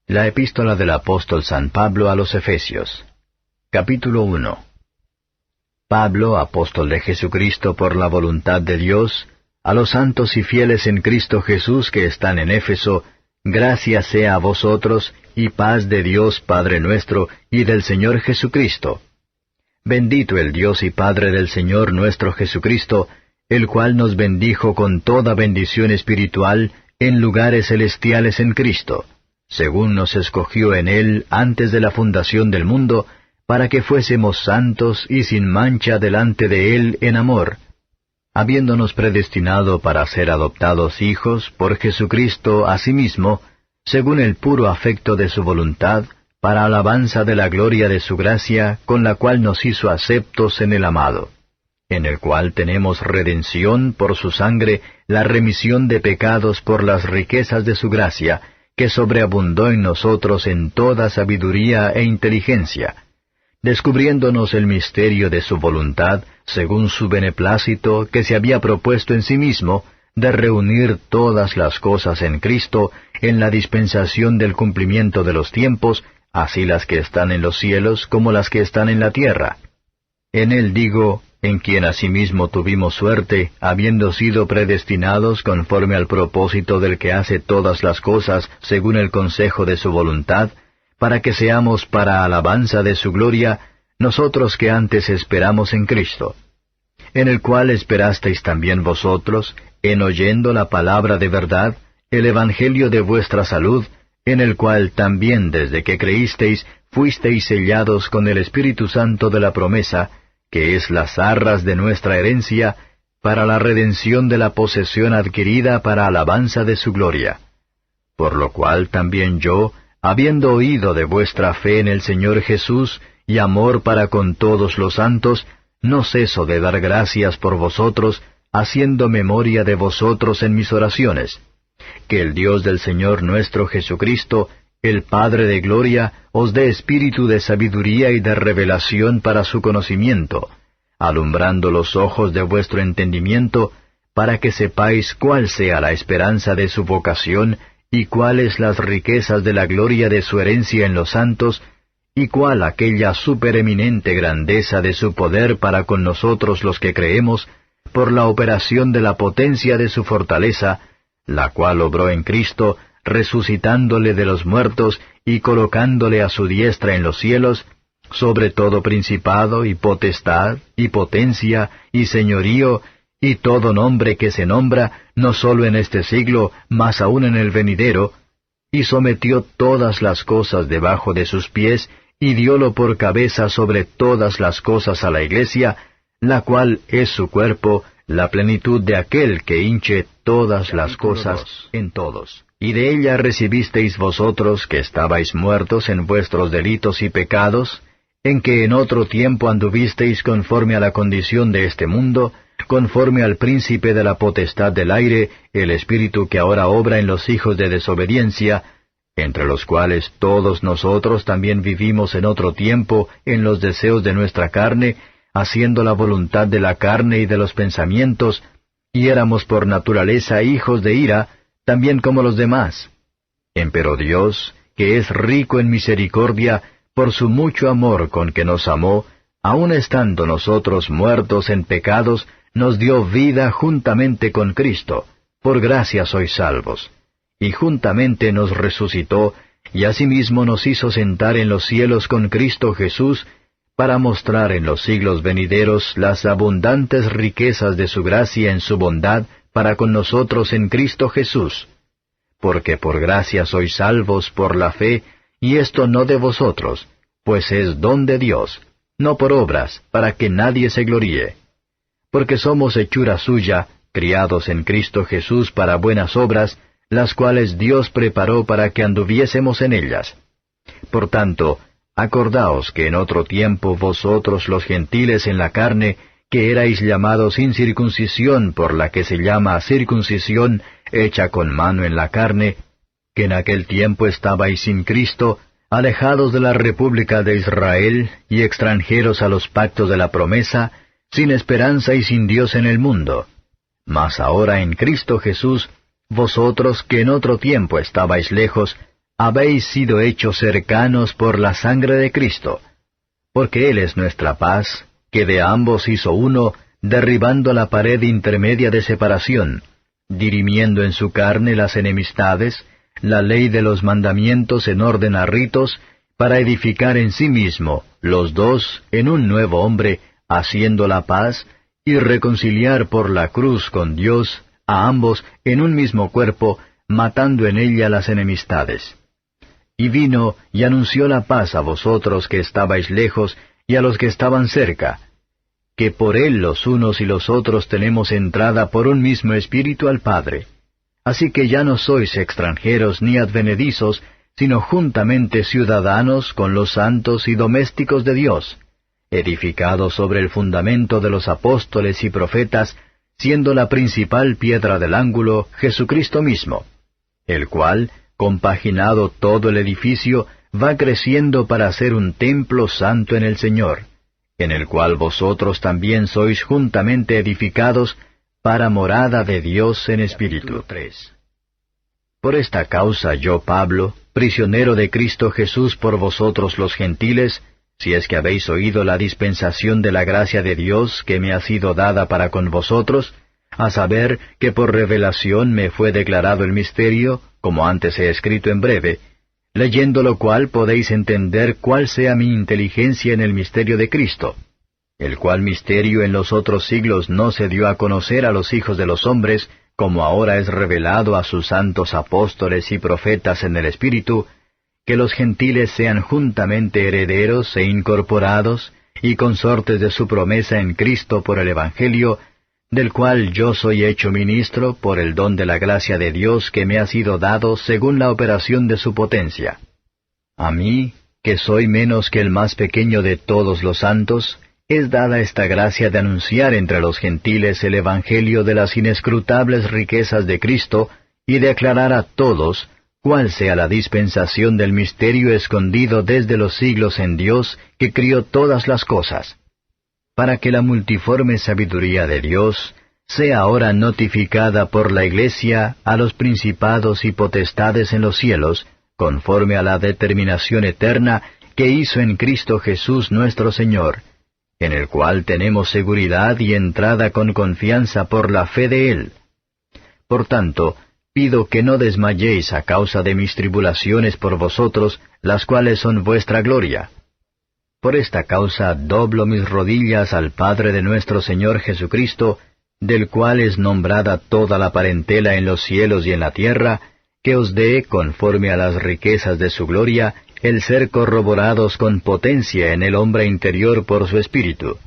La epístola del apóstol San Pablo a los Efesios. Capítulo 1. Pablo, apóstol de Jesucristo por la voluntad de Dios, a los santos y fieles en Cristo Jesús que están en Éfeso, gracia sea a vosotros y paz de Dios Padre nuestro y del Señor Jesucristo. Bendito el Dios y Padre del Señor nuestro Jesucristo, el cual nos bendijo con toda bendición espiritual en lugares celestiales en Cristo, según nos escogió en Él antes de la fundación del mundo, para que fuésemos santos y sin mancha delante de Él en amor, habiéndonos predestinado para ser adoptados hijos por Jesucristo asimismo, según el puro afecto de su voluntad, para alabanza de la gloria de su gracia, con la cual nos hizo aceptos en el amado, en el cual tenemos redención por su sangre, la remisión de pecados por las riquezas de su gracia, que sobreabundó en nosotros en toda sabiduría e inteligencia, descubriéndonos el misterio de su voluntad, según su beneplácito que se había propuesto en sí mismo, de reunir todas las cosas en Cristo, en la dispensación del cumplimiento de los tiempos, así las que están en los cielos como las que están en la tierra. En Él digo, en quien asimismo tuvimos suerte, habiendo sido predestinados conforme al propósito del que hace todas las cosas según el consejo de su voluntad, para que seamos para alabanza de su gloria, nosotros que antes esperamos en Cristo, en el cual esperasteis también vosotros, en oyendo la palabra de verdad, el evangelio de vuestra salud, en el cual también desde que creísteis fuisteis sellados con el Espíritu Santo de la promesa, que es las arras de nuestra herencia, para la redención de la posesión adquirida para alabanza de su gloria. Por lo cual también yo, habiendo oído de vuestra fe en el Señor Jesús y amor para con todos los santos, no ceso de dar gracias por vosotros, haciendo memoria de vosotros en mis oraciones. Que el Dios del Señor nuestro Jesucristo, el Padre de gloria, os dé espíritu de sabiduría y de revelación para su conocimiento, alumbrando los ojos de vuestro entendimiento, para que sepáis cuál sea la esperanza de su vocación, y cuáles las riquezas de la gloria de su herencia en los santos, y cuál aquella supereminente grandeza de su poder para con nosotros los que creemos, por la operación de la potencia de su fortaleza, la cual obró en Cristo, resucitándole de los muertos y colocándole a su diestra en los cielos, sobre todo principado y potestad y potencia y señorío y todo nombre que se nombra, no sólo en este siglo, mas aún en el venidero, y sometió todas las cosas debajo de sus pies, y diólo por cabeza sobre todas las cosas a la Iglesia, la cual es su cuerpo, la plenitud de aquel que hinche todas las cosas en todos. Y de ella recibisteis vosotros que estabais muertos en vuestros delitos y pecados, en que en otro tiempo anduvisteis conforme a la condición de este mundo, conforme al príncipe de la potestad del aire, el espíritu que ahora obra en los hijos de desobediencia, entre los cuales todos nosotros también vivimos en otro tiempo en los deseos de nuestra carne, haciendo la voluntad de la carne y de los pensamientos, y éramos por naturaleza hijos de ira, también como los demás. Empero Dios, que es rico en misericordia, por su mucho amor con que nos amó, aun estando nosotros muertos en pecados, nos dio vida juntamente con Cristo, por gracia sois salvos. Y juntamente nos resucitó, y asimismo nos hizo sentar en los cielos con Cristo Jesús, para mostrar en los siglos venideros las abundantes riquezas de su gracia en su bondad para con nosotros en Cristo Jesús. Porque por gracia sois salvos por la fe, y esto no de vosotros, pues es don de Dios, no por obras, para que nadie se gloríe. Porque somos hechura suya, criados en Cristo Jesús para buenas obras, las cuales Dios preparó para que anduviésemos en ellas. Por tanto, acordaos que en otro tiempo vosotros los gentiles en la carne, que erais llamados sin circuncisión por la que se llama circuncisión hecha con mano en la carne, que en aquel tiempo estabais sin Cristo, alejados de la república de Israel y extranjeros a los pactos de la promesa, sin esperanza y sin Dios en el mundo. Mas ahora en Cristo Jesús, vosotros que en otro tiempo estabais lejos, habéis sido hechos cercanos por la sangre de Cristo, porque Él es nuestra paz, que de ambos hizo uno, derribando la pared intermedia de separación, dirimiendo en su carne las enemistades, la ley de los mandamientos en orden a ritos, para edificar en sí mismo, los dos, en un nuevo hombre, haciendo la paz, y reconciliar por la cruz con Dios a ambos en un mismo cuerpo, matando en ella las enemistades. Y vino y anunció la paz a vosotros que estabais lejos y a los que estaban cerca, que por él los unos y los otros tenemos entrada por un mismo espíritu al Padre. Así que ya no sois extranjeros ni advenedizos, sino juntamente ciudadanos con los santos y domésticos de Dios, edificados sobre el fundamento de los apóstoles y profetas, siendo la principal piedra del ángulo Jesucristo mismo, el cual, compaginado todo el edificio, va creciendo para ser un templo santo en el Señor, en el cual vosotros también sois juntamente edificados para morada de Dios en Espíritu. 3. Por esta causa yo, Pablo, prisionero de Cristo Jesús por vosotros los gentiles, si es que habéis oído la dispensación de la gracia de Dios que me ha sido dada para con vosotros, a saber que por revelación me fue declarado el misterio, como antes he escrito en breve, leyendo lo cual podéis entender cuál sea mi inteligencia en el misterio de Cristo, el cual misterio en los otros siglos no se dio a conocer a los hijos de los hombres, como ahora es revelado a sus santos apóstoles y profetas en el Espíritu, que los gentiles sean juntamente herederos e incorporados, y consortes de su promesa en Cristo por el Evangelio, del cual yo soy hecho ministro por el don de la gracia de Dios que me ha sido dado según la operación de su potencia. A mí, que soy menos que el más pequeño de todos los santos, es dada esta gracia de anunciar entre los gentiles el Evangelio de las inescrutables riquezas de Cristo, y de aclarar a todos cuál sea la dispensación del misterio escondido desde los siglos en Dios, que crió todas las cosas, para que la multiforme sabiduría de Dios sea ahora notificada por la Iglesia a los principados y potestades en los cielos, conforme a la determinación eterna que hizo en Cristo Jesús nuestro Señor, en el cual tenemos seguridad y entrada con confianza por la fe de Él. Por tanto, pido que no desmayéis a causa de mis tribulaciones por vosotros, las cuales son vuestra gloria. Por esta causa doblo mis rodillas al Padre de nuestro Señor Jesucristo, del cual es nombrada toda la parentela en los cielos y en la tierra, que os dé, conforme a las riquezas de su gloria, el ser corroborados con potencia en el hombre interior por su Espíritu.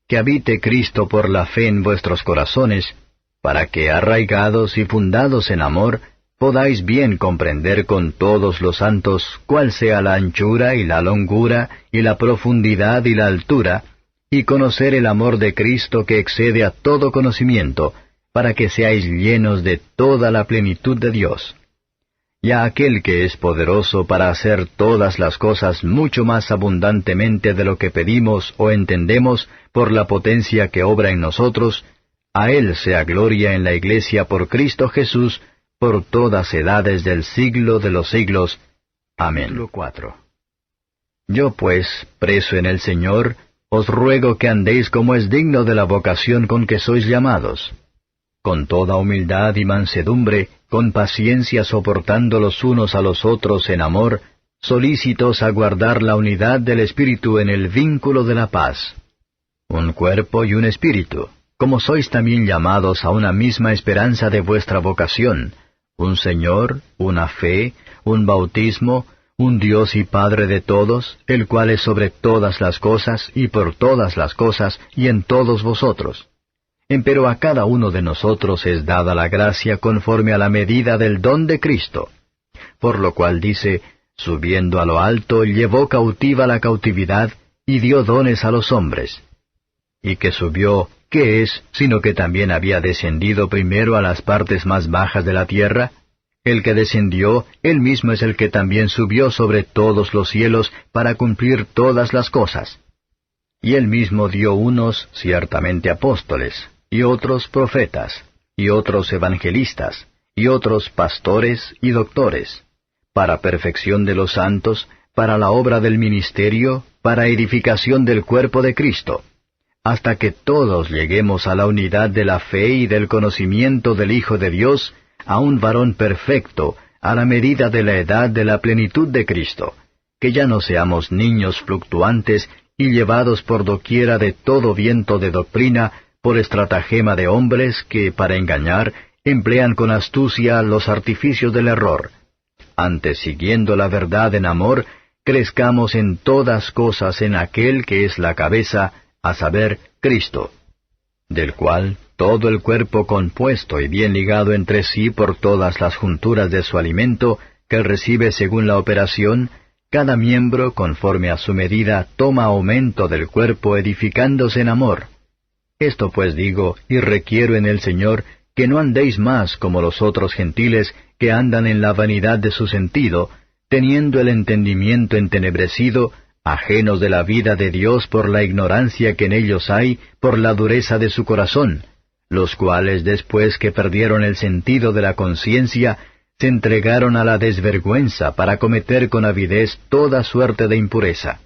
Que habite Cristo por la fe en vuestros corazones, para que, arraigados y fundados en amor, podáis bien comprender con todos los santos cuál sea la anchura y la longura y la profundidad y la altura, y conocer el amor de Cristo que excede a todo conocimiento, para que seáis llenos de toda la plenitud de Dios. Y a aquel que es poderoso para hacer todas las cosas mucho más abundantemente de lo que pedimos o entendemos por la potencia que obra en nosotros, a Él sea gloria en la Iglesia por Cristo Jesús, por todas edades del siglo de los siglos. Amén. 4. Yo pues, preso en el Señor, os ruego que andéis como es digno de la vocación con que sois llamados, con toda humildad y mansedumbre, con paciencia soportando los unos a los otros en amor, solícitos a guardar la unidad del Espíritu en el vínculo de la paz. Un cuerpo y un espíritu, como sois también llamados a una misma esperanza de vuestra vocación, un Señor, una fe, un bautismo, un Dios y Padre de todos, el cual es sobre todas las cosas, y por todas las cosas, y en todos vosotros. Empero a cada uno de nosotros es dada la gracia conforme a la medida del don de Cristo. Por lo cual dice, subiendo a lo alto, llevó cautiva la cautividad, y dio dones a los hombres. Y que subió, ¿qué es, sino que también había descendido primero a las partes más bajas de la tierra? El que descendió, él mismo es el que también subió sobre todos los cielos para cumplir todas las cosas. Y él mismo dio unos ciertamente apóstoles, y otros profetas, y otros evangelistas, y otros pastores y doctores, para perfección de los santos, para la obra del ministerio, para edificación del cuerpo de Cristo, hasta que todos lleguemos a la unidad de la fe y del conocimiento del Hijo de Dios, a un varón perfecto, a la medida de la edad de la plenitud de Cristo, que ya no seamos niños fluctuantes y llevados por doquiera de todo viento de doctrina, por estratagema de hombres que, para engañar, emplean con astucia los artificios del error. Antes, siguiendo la verdad en amor, crezcamos en todas cosas en aquel que es la cabeza, a saber, Cristo, del cual todo el cuerpo compuesto y bien ligado entre sí por todas las junturas de su alimento, que recibe según la operación, cada miembro, conforme a su medida, toma aumento del cuerpo edificándose en amor. Esto pues digo, y requiero en el Señor, que no andéis más como los otros gentiles, que andan en la vanidad de su sentido, teniendo el entendimiento entenebrecido, ajenos de la vida de Dios por la ignorancia que en ellos hay, por la dureza de su corazón, los cuales después que perdieron el sentido de la conciencia, se entregaron a la desvergüenza para cometer con avidez toda suerte de impureza.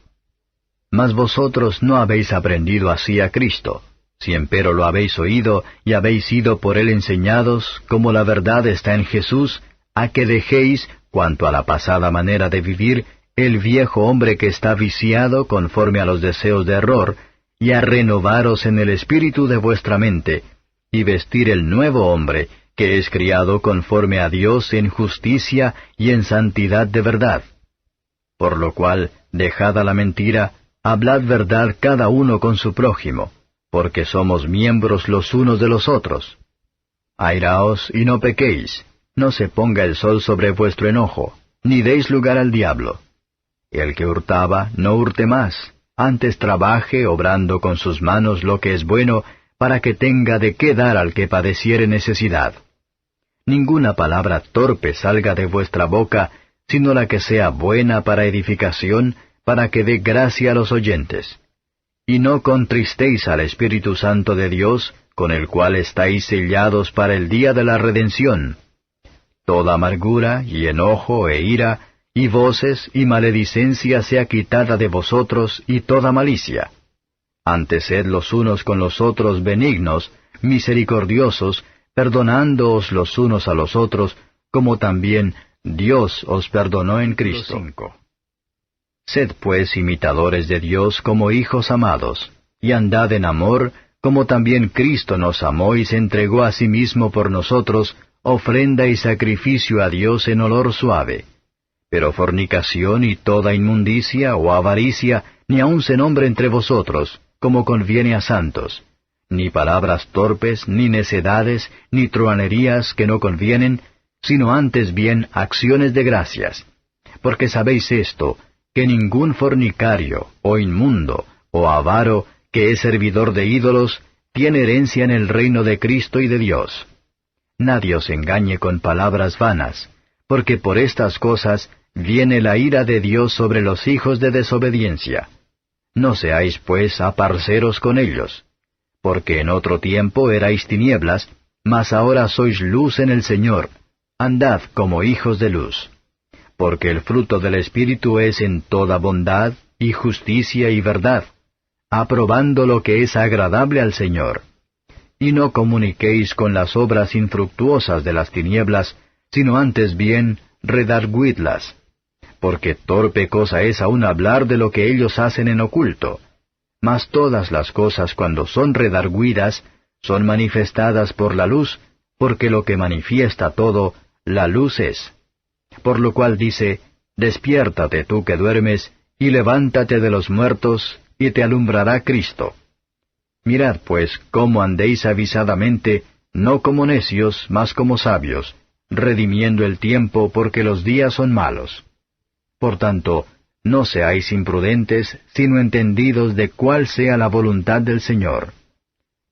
Mas vosotros no habéis aprendido así a Cristo, si empero lo habéis oído y habéis sido por él enseñados, como la verdad está en Jesús, a que dejéis, cuanto a la pasada manera de vivir, el viejo hombre que está viciado conforme a los deseos de error, y a renovaros en el espíritu de vuestra mente, y vestir el nuevo hombre, que es criado conforme a Dios en justicia y en santidad de verdad. Por lo cual, dejada la mentira, hablad verdad cada uno con su prójimo, porque somos miembros los unos de los otros. Airaos y no pequéis, no se ponga el sol sobre vuestro enojo, ni deis lugar al diablo. El que hurtaba, no hurte más, antes trabaje, obrando con sus manos lo que es bueno, para que tenga de qué dar al que padeciere necesidad. Ninguna palabra torpe salga de vuestra boca, sino la que sea buena para edificación, para que dé gracia a los oyentes. Y no contristéis al Espíritu Santo de Dios, con el cual estáis sellados para el día de la redención. Toda amargura, y enojo, e ira, y voces, y maledicencia sea quitada de vosotros, y toda malicia. Antes sed los unos con los otros benignos, misericordiosos, perdonándoos los unos a los otros, como también Dios os perdonó en Cristo. Sed pues imitadores de Dios como hijos amados, y andad en amor, como también Cristo nos amó y se entregó a sí mismo por nosotros, ofrenda y sacrificio a Dios en olor suave. Pero fornicación y toda inmundicia o avaricia ni aun se nombre entre vosotros, como conviene a santos, ni palabras torpes, ni necedades, ni truhanerías que no convienen, sino antes bien acciones de gracias. Porque sabéis esto, que ningún fornicario, o inmundo, o avaro, que es servidor de ídolos, tiene herencia en el reino de Cristo y de Dios. Nadie os engañe con palabras vanas, porque por estas cosas viene la ira de Dios sobre los hijos de desobediencia. No seáis pues aparceros con ellos, porque en otro tiempo erais tinieblas, mas ahora sois luz en el Señor. Andad como hijos de luz. Porque el fruto del Espíritu es en toda bondad, y justicia y verdad, aprobando lo que es agradable al Señor. Y no comuniquéis con las obras infructuosas de las tinieblas, sino antes bien redargüidlas. Porque torpe cosa es aún hablar de lo que ellos hacen en oculto. Mas todas las cosas cuando son redargüidas, son manifestadas por la luz, porque lo que manifiesta todo, la luz es. Por lo cual dice, despiértate tú que duermes, y levántate de los muertos, y te alumbrará Cristo. Mirad pues cómo andéis avisadamente, no como necios, mas como sabios, redimiendo el tiempo porque los días son malos. Por tanto, no seáis imprudentes, sino entendidos de cuál sea la voluntad del Señor.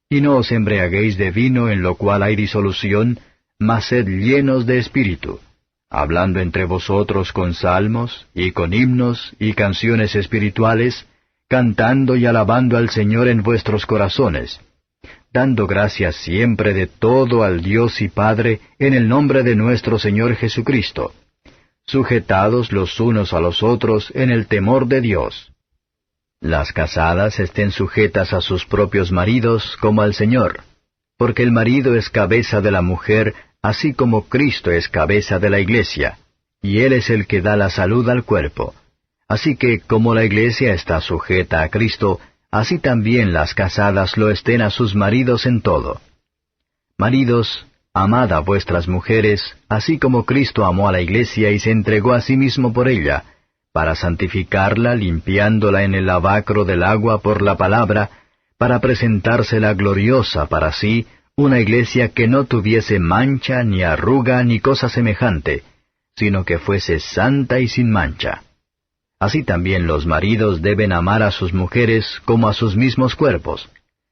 Y no os embriaguéis de vino en lo cual hay disolución, mas sed llenos de espíritu, hablando entre vosotros con salmos, y con himnos, y canciones espirituales, cantando y alabando al Señor en vuestros corazones, dando gracias siempre de todo al Dios y Padre, en el nombre de nuestro Señor Jesucristo, sujetados los unos a los otros en el temor de Dios. Las casadas estén sujetas a sus propios maridos como al Señor, porque el marido es cabeza de la mujer, así como Cristo es cabeza de la Iglesia, y Él es el que da la salud al cuerpo. Así que, como la Iglesia está sujeta a Cristo, así también las casadas lo estén a sus maridos en todo. Maridos, amad a vuestras mujeres, así como Cristo amó a la Iglesia y se entregó a sí mismo por ella, para santificarla, limpiándola en el lavacro del agua por la palabra, para presentársela gloriosa para sí, una Iglesia que no tuviese mancha, ni arruga, ni cosa semejante, sino que fuese santa y sin mancha. Así también los maridos deben amar a sus mujeres como a sus mismos cuerpos.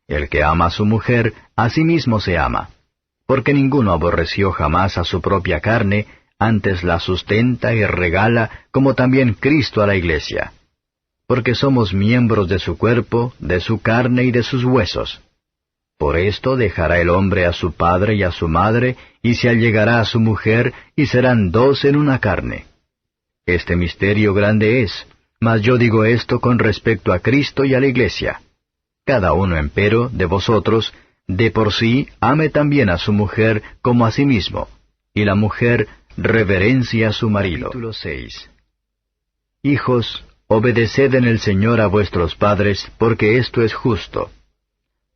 El que ama a su mujer, a sí mismo se ama. Porque ninguno aborreció jamás a su propia carne, antes la sustenta y regala, como también Cristo a la Iglesia. Porque somos miembros de su cuerpo, de su carne y de sus huesos. Por esto dejará el hombre a su padre y a su madre, y se allegará a su mujer, y serán dos en una carne. Este misterio grande es, mas yo digo esto con respecto a Cristo y a la Iglesia. Cada uno, empero, de vosotros, de por sí, ame también a su mujer como a sí mismo, y la mujer reverencia a su marido. Capítulo 6. Hijos, obedeced en el Señor a vuestros padres, porque esto es justo.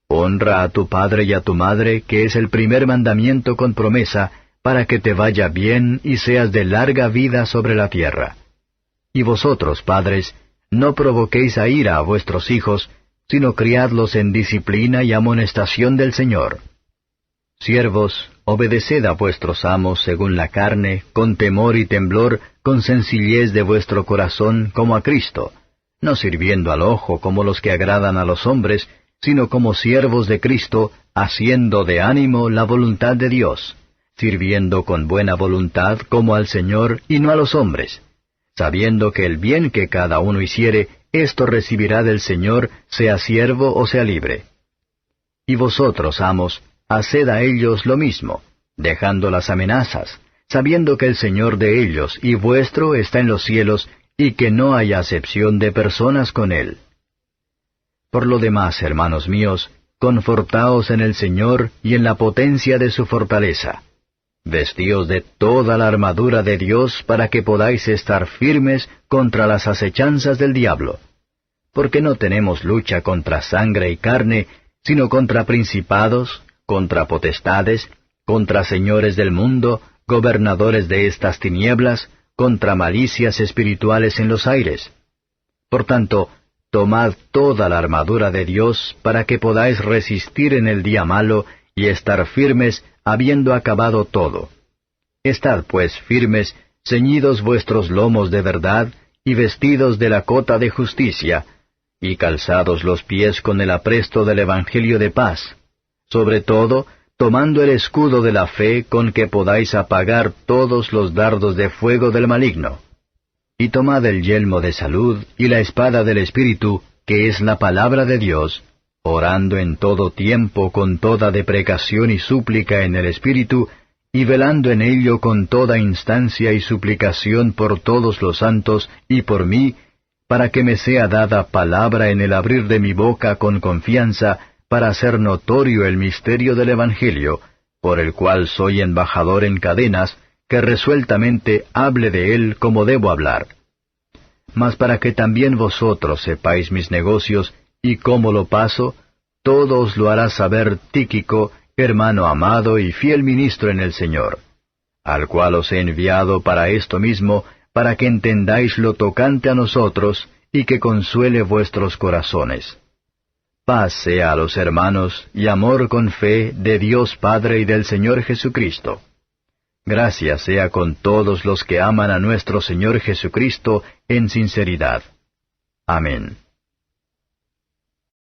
Honra a tu padre y a tu madre, que es el primer mandamiento con promesa, para que te vaya bien y seas de larga vida sobre la tierra. Y vosotros, padres, no provoquéis a ira a vuestros hijos, sino criadlos en disciplina y amonestación del Señor. Siervos, obedeced a vuestros amos según la carne, con temor y temblor, con sencillez de vuestro corazón, como a Cristo, no sirviendo al ojo como los que agradan a los hombres, sino como siervos de Cristo, haciendo de ánimo la voluntad de Dios, sirviendo con buena voluntad como al Señor y no a los hombres, sabiendo que el bien que cada uno hiciere, esto recibirá del Señor, sea siervo o sea libre. Y vosotros, amos, haced a ellos lo mismo, dejando las amenazas, sabiendo que el Señor de ellos y vuestro está en los cielos, y que no hay acepción de personas con Él. Por lo demás, hermanos míos, confortaos en el Señor y en la potencia de su fortaleza. Vestíos de toda la armadura de Dios para que podáis estar firmes contra las acechanzas del diablo. Porque no tenemos lucha contra sangre y carne, sino contra principados, contra potestades, contra señores del mundo, gobernadores de estas tinieblas, contra malicias espirituales en los aires. Por tanto, tomad toda la armadura de Dios para que podáis resistir en el día malo y estar firmes habiendo acabado todo. Estad pues firmes, ceñidos vuestros lomos de verdad, y vestidos de la cota de justicia, y calzados los pies con el apresto del Evangelio de paz, sobre todo, tomando el escudo de la fe con que podáis apagar todos los dardos de fuego del maligno. Y tomad el yelmo de salud y la espada del Espíritu, que es la palabra de Dios, orando en todo tiempo con toda deprecación y súplica en el Espíritu, y velando en ello con toda instancia y suplicación por todos los santos y por mí, para que me sea dada palabra en el abrir de mi boca con confianza, para hacer notorio el misterio del Evangelio, por el cual soy embajador en cadenas, que resueltamente hable de él como debo hablar. Mas para que también vosotros sepáis mis negocios y cómo lo paso, todo os lo hará saber Tíquico, hermano amado y fiel ministro en el Señor, al cual os he enviado para esto mismo, para que entendáis lo tocante a nosotros, y que consuele vuestros corazones. Paz sea a los hermanos, y amor con fe de Dios Padre y del Señor Jesucristo. Gracia sea con todos los que aman a nuestro Señor Jesucristo en sinceridad. Amén.